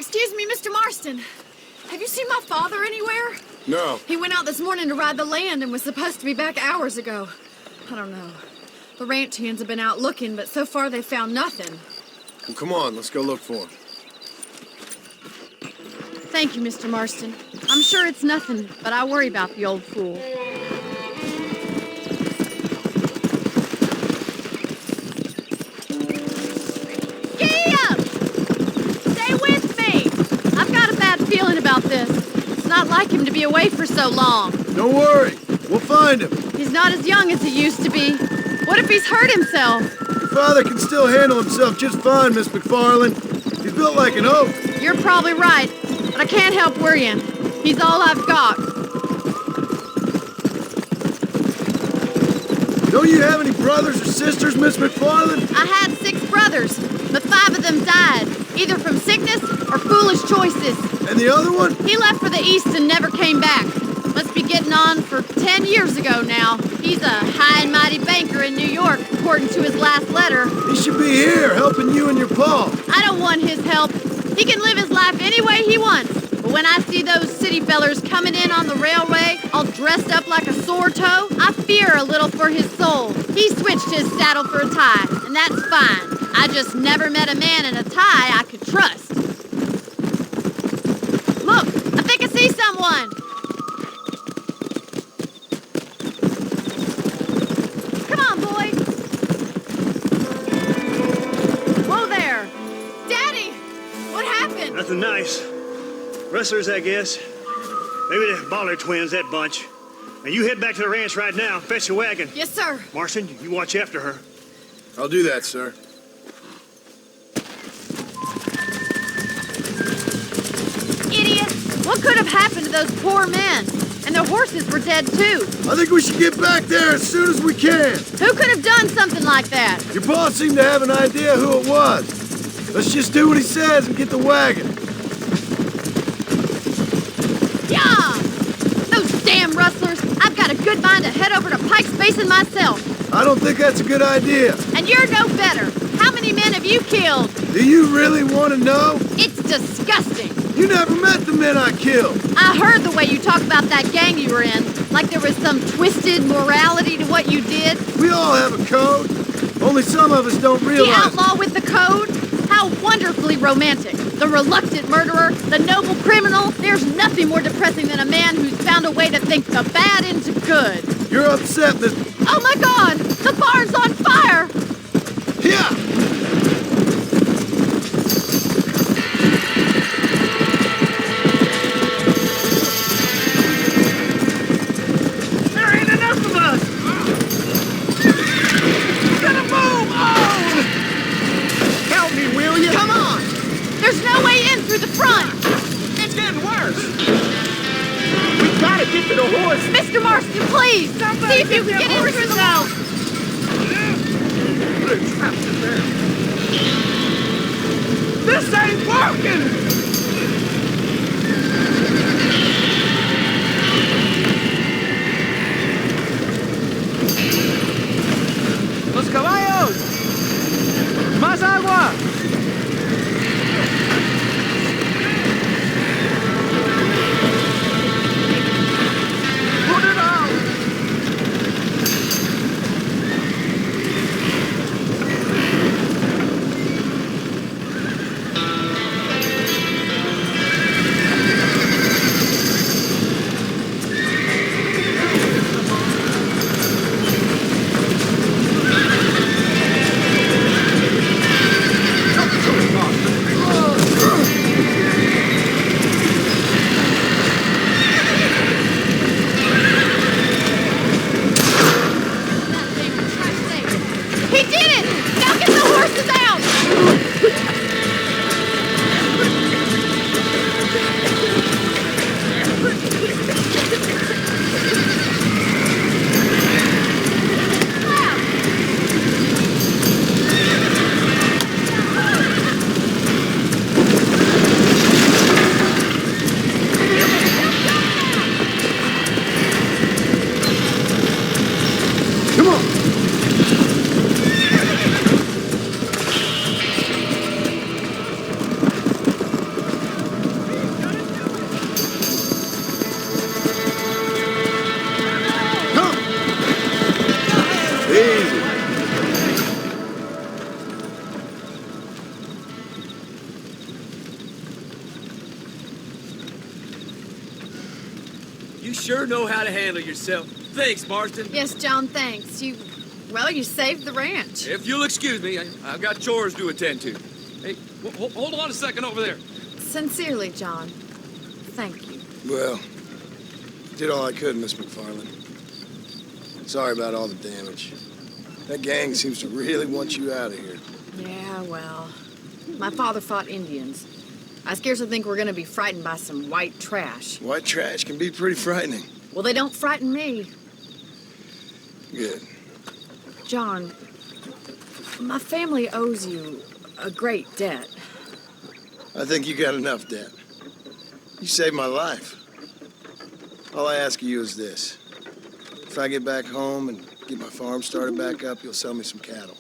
Excuse me, Mr. Marston. Have you seen my father anywhere? No. He went out this morning to ride the land and was supposed to be back hours ago. I don't know. The ranch hands have been out looking, but so far they've found nothing. Well, come on, let's go look for him. Thank you, Mr. Marston. I'm sure it's nothing, but I worry about the old fool. Giddy up! Stay with me! I've got a bad feeling about this. It's not like him to be away for so long. Don't worry, we'll find him. He's not as young as he used to be. What if he's hurt himself? Your father can still handle himself just fine, Miss McFarland. He's built like an oak. You're probably right, but I can't help worrying. He's all I've got. Don't you have any brothers or sisters, Miss McFarland? I had 6 brothers, but 5 of them died, either from sickness or foolish choices. And the other one? He left for the east and never came back. Must be getting on for 10 years ago now. He's a high and mighty banker in New York, according to his last letter. He should be here, helping you and your pa. I don't want his help. He can live his life any way he wants. But when I see those city fellers coming in on the railway, all dressed up like a sore toe, I fear a little for his soul. He switched his saddle for a tie, and that's fine. I just never met a man in a tie I could trust. Look, I think I see someone. Come on, boy. Whoa there. Daddy, what happened? Nothing nice. Rustlers, I guess. Maybe the Baller twins, that bunch. Now you head back to the ranch right now and fetch a wagon. Yes, sir. Marston, you watch after her. I'll do that, sir. Idiot! What could have happened to those poor men? And their horses were dead, too. I think we should get back there as soon as we can. Who could have done something like that? Your boss seemed to have an idea who it was. Let's just do what he says and get the wagon. Yeah! Those damn rustlers! I've got a good mind to head over to Pike's Basin myself. I don't think that's a good idea. And you're no better. How many men have you killed? Do you really want to know? It's disgusting. You never met the men I killed. I heard the way you talk about that gang you were in, like there was some twisted morality to what you did. We all have a code. Only some of us don't realize. The outlaw with the code? How wonderfully romantic. The reluctant murderer, the noble criminal. There's nothing more depressing than a man who's found a way to think the bad into good. You're upset, Miss... Oh my God! The barn's on fire! Yeah! There ain't enough of us! Gotta move on! Help me, will you? Come on! There's no way in through the front! It's getting worse! We gotta get to the horse! Mr. Marston, please! See if you can get in through the wall! They're trapped in there. This ain't working! ¡Los caballos! ¡Más agua! Put it out! He did it! Now get the horses out! Come on! You sure know how to handle yourself. Thanks, Marston. Yes, John, thanks. You saved the ranch. If you'll excuse me, I've got chores to attend to. Hey, hold on a second over there. Sincerely, John. Thank you. Well, did all I could, Miss McFarland. Sorry about all the damage. That gang seems to really want you out of here. Yeah, well, my father fought Indians. I scarcely think we're gonna be frightened by some white trash. White trash can be pretty frightening. Well, they don't frighten me. Good. John, my family owes you a great debt. I think you got enough debt. You saved my life. All I ask of you is this. If I get back home and get my farm started back up, you'll sell me some cattle.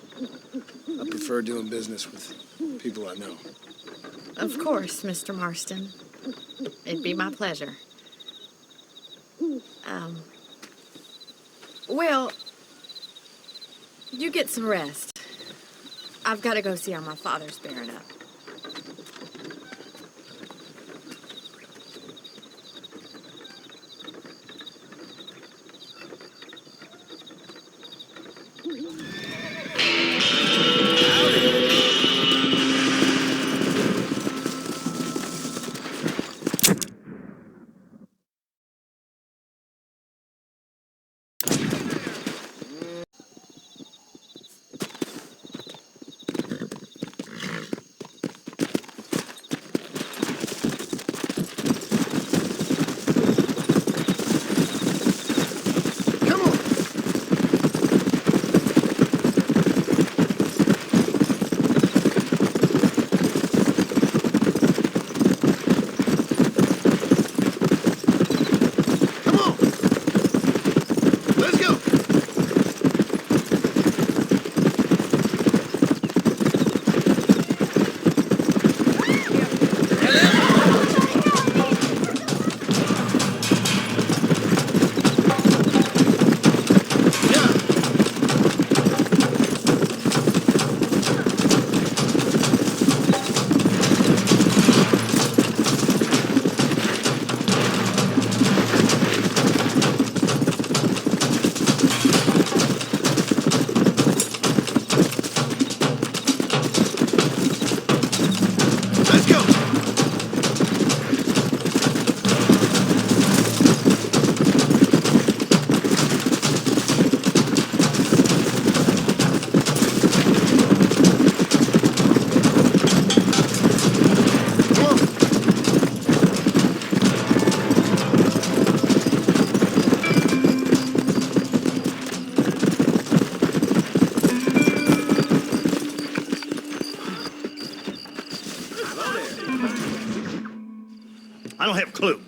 I prefer doing business with people I know. Of course, Mr. Marston. It'd be my pleasure. Well, you get some rest. I've got to go see how my father's bearing up. I don't have a clue.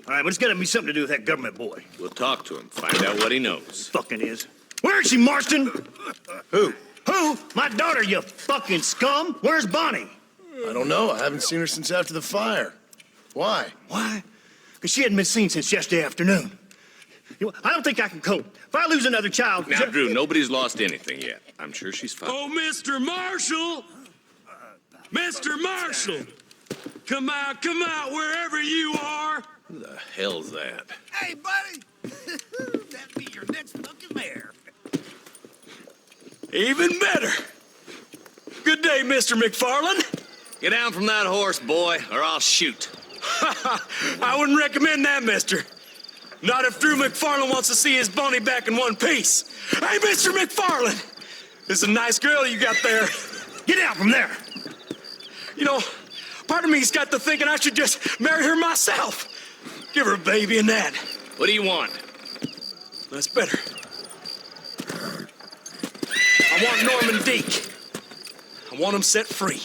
All right, but it's got to be something to do with that government boy. We'll talk to him, find out what he knows. Fucking is. Where is she, Marston? Who? Who? My daughter, you fucking scum. Where's Bonnie? I don't know. I haven't seen her since after the fire. Why? Why? Because she hadn't been seen since yesterday afternoon. You know, I don't think I can cope. If I lose another child... Now, Drew, nobody's lost anything yet. I'm sure she's fine. Oh, Mr. Marshall! Mr. Marshall! Come out, wherever you are! Who the hell's that? Hey, buddy! That'd be your next fucking mayor. Even better! Good day, Mr. McFarland. Get down from that horse, boy, or I'll shoot. I wouldn't recommend that, mister. Not if Drew McFarland wants to see his Bonnie back in one piece. Hey, Mr. McFarland! This is a nice girl you got there. Get out from there! You know, part of me's got to thinking I should just marry her myself. Give her a baby and that. What do you want? That's better. I want Norman Deek. I want him set free.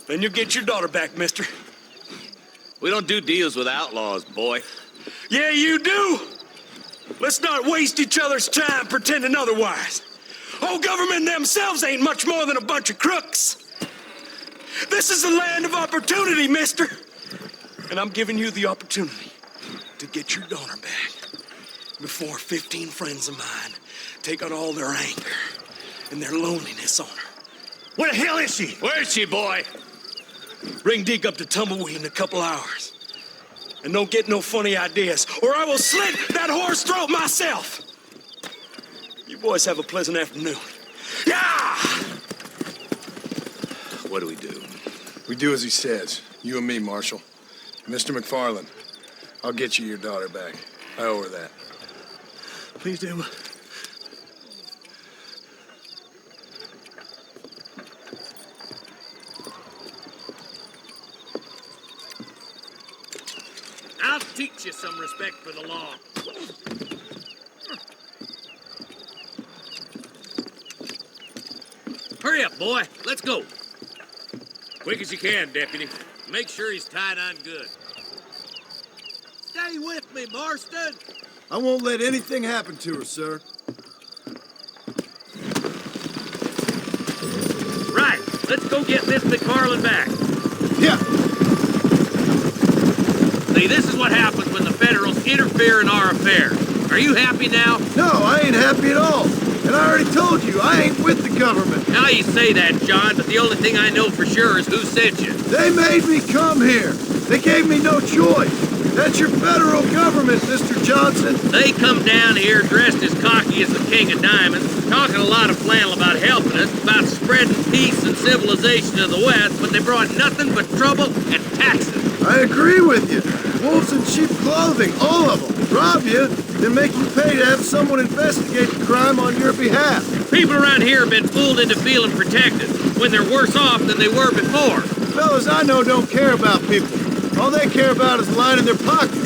Then you'll get your daughter back, mister. We don't do deals with outlaws, boy. Yeah, you do. Let's not waste each other's time pretending otherwise. Old government themselves ain't much more than a bunch of crooks. This is the land of opportunity, mister. And I'm giving you the opportunity to get your daughter back before 15 friends of mine take out all their anger and their loneliness on her. Where the hell is she? Where is she, boy? Bring Deke up to Tumbleweed in a couple hours. And don't get no funny ideas, or I will slit that horse throat myself. You boys have a pleasant afternoon. Yeah! What do we do? We do as he says. You and me, Marshal. Mr. McFarland, I'll get you your daughter back. I owe her that. Please do. I'll teach you some respect for the law. Hurry up, boy. Let's go. Quick as you can, Deputy. Make sure he's tied on good. Stay with me, Marston. I won't let anything happen to her, sir. Right. Let's go get Miss McFarland back. Yeah. See, this is what happens when the Federals interfere in our affairs. Are you happy now? No, I ain't happy at all. And I already told you, I ain't with the government. Now you say that, John, but the only thing I know for sure is who sent you. They made me come here. They gave me no choice. That's your federal government, Mr. Johnson. They come down here dressed as cocky as the King of Diamonds, talking a lot of flannel about helping us, about spreading peace and civilization to the West, but they brought nothing but trouble and taxes. I agree with you. Wolves in sheep clothing, all of them. Rob you, then make you pay to have someone investigate the crime on your behalf. People around here have been fooled into feeling protected, when they're worse off than they were before. Fellas I know don't care about people. All they care about is lining their pockets.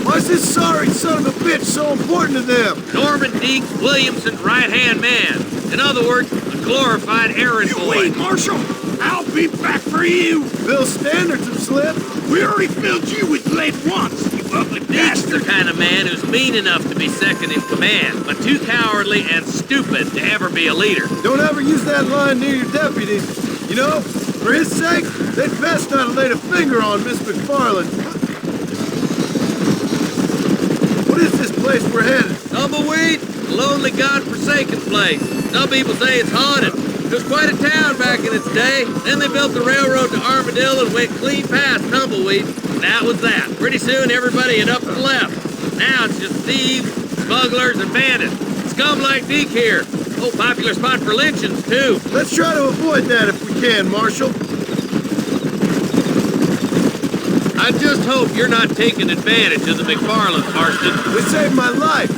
Why's this sorry son of a bitch so important to them? Norman Deeks Williamson's right-hand man. In other words, a glorified errand boy. Wait, Marshal. I'll be back for you. Bill's standards have slipped. We already filled you with lead once, you ugly Deeks the bastard. kind of man who's mean enough to be second in command, but too cowardly and stupid to ever be a leader. Don't ever use that line near your deputies. You know, for his sake, they'd best not have laid a finger on Miss McFarland. What is this place we're headed? Tumbleweed, a lonely, god-forsaken place. Some people say it's haunted. It was quite a town back in its day. Then they built the railroad to Armadillo and went clean past Tumbleweed. And that was that. Pretty soon, everybody had up and left. Now it's just thieves, smugglers, and bandits. Scum like Deke here. Oh, popular spot for lynchings, too. Let's try to avoid that if we can, Marshal. I just hope you're not taking advantage of the McFarlands, Marston. They saved my life.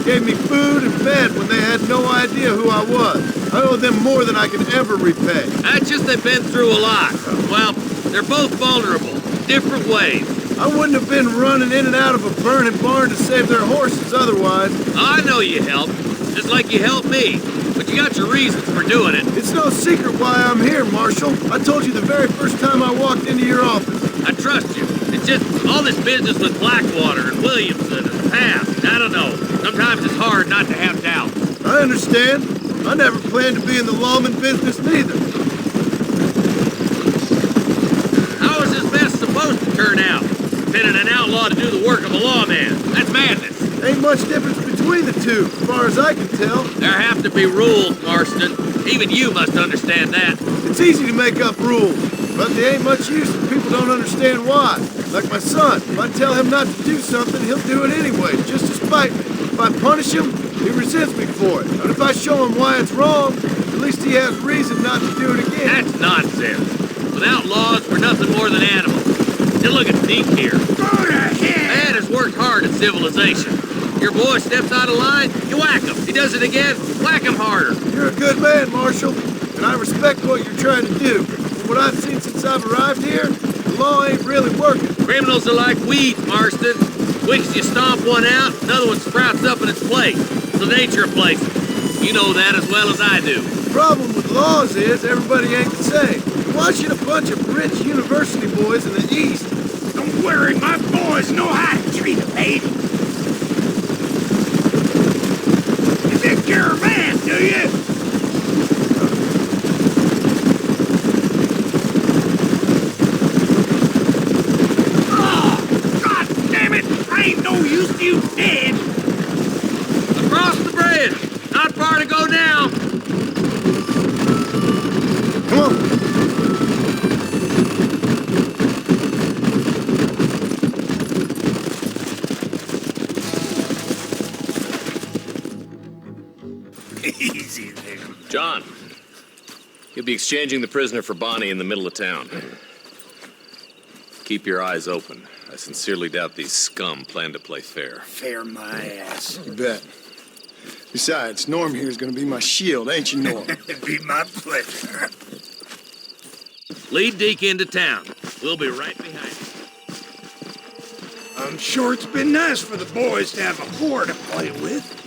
Gave me food and bed when they had no idea who I was. I owe them more than I can ever repay. That's just they've been through a lot. Well, they're both vulnerable, different ways. I wouldn't have been running in and out of a burning barn to save their horses otherwise. I know you helped, just like you helped me. But you got your reasons for doing it. It's no secret why I'm here, Marshal. I told you the very first time I walked into your office. I trust you. It's just all this business with Blackwater and Williamson and past. I don't know. Sometimes it's hard not to have doubt. I understand. I never planned to be in the lawman business neither. How is this mess supposed to turn out? Pinning an outlaw to do the work of a lawman. That's madness. Ain't much difference between the two, as far as I can tell. There have to be rules, Marston. Even you must understand that. It's easy to make up rules, but they ain't much use if people don't understand why. Like my son, if I tell him not to do something, he'll do it anyway, just to spite me. If I punish him, he resents me for it. But if I show him why it's wrong, at least he has reason not to do it again. That's nonsense. Without laws, we're nothing more than animals. Just look at Deke here. Go to hell. Man has worked hard at civilization. Your boy steps out of line, you whack him. He does it again, whack him harder. You're a good man, Marshal, and I respect what you're trying to do. From what I've seen since I've arrived here, the law ain't really working. Criminals are like weeds, Marston. Quick as you stomp one out, another one sprouts up in its place. It's the nature of places. You know that as well as I do. The problem with laws is everybody ain't the same. Why should a bunch of rich university boys in the East... Don't worry, my boys know how to treat a lady. You think you're a man, do you? Oh, God damn it! I ain't no use to you dead. Across the bridge. Not far to go now. Come on. You'll be exchanging the prisoner for Bonnie in the middle of town. Keep your eyes open. I sincerely doubt these scum plan to play fair. Fair my ass. You bet. Besides, Norm here is gonna be my shield, ain't you, Norm? It'd be my pleasure. Lead Deke into town. We'll be right behind you. I'm sure it's been nice for the boys to have a whore to play with.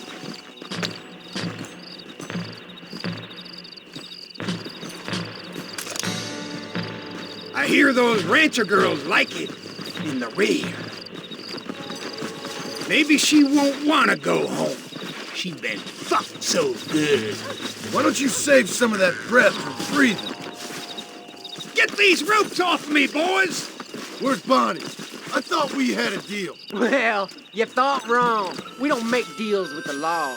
I hear those rancher girls like it in the rear. Maybe she won't want to go home. She's been fucked so good. Why don't you save some of that breath for breathing? Get these ropes off me, boys! Where's Bonnie? I thought we had a deal. Well, you thought wrong. We don't make deals with the law.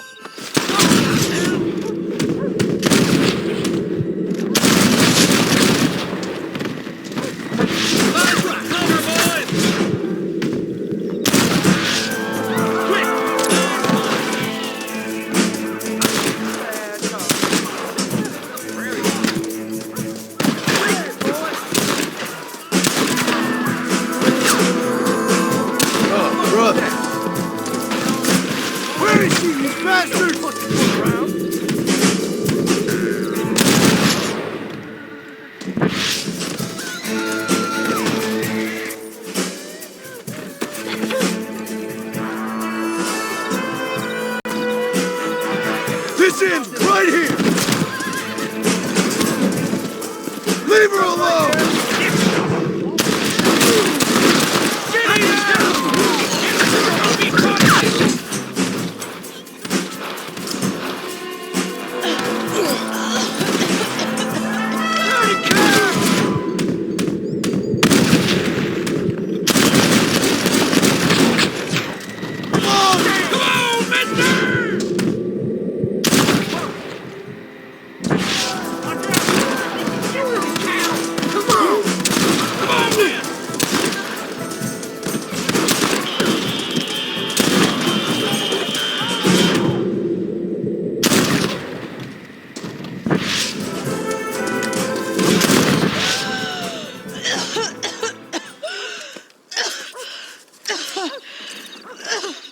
This ends right here! Leave her alone!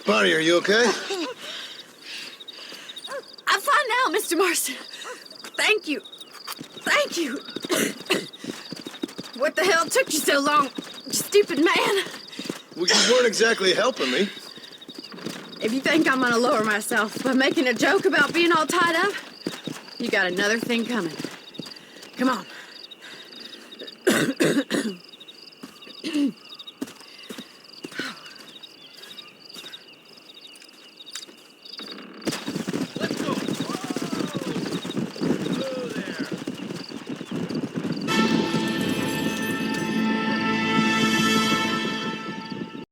Bonnie, are you okay? I'm fine now, Mr. Marston. Thank you. Thank you. What the hell took you so long, you stupid man? Well, you weren't exactly helping me. If you think I'm gonna lower myself by making a joke about being all tied up, you got another thing coming. Come on.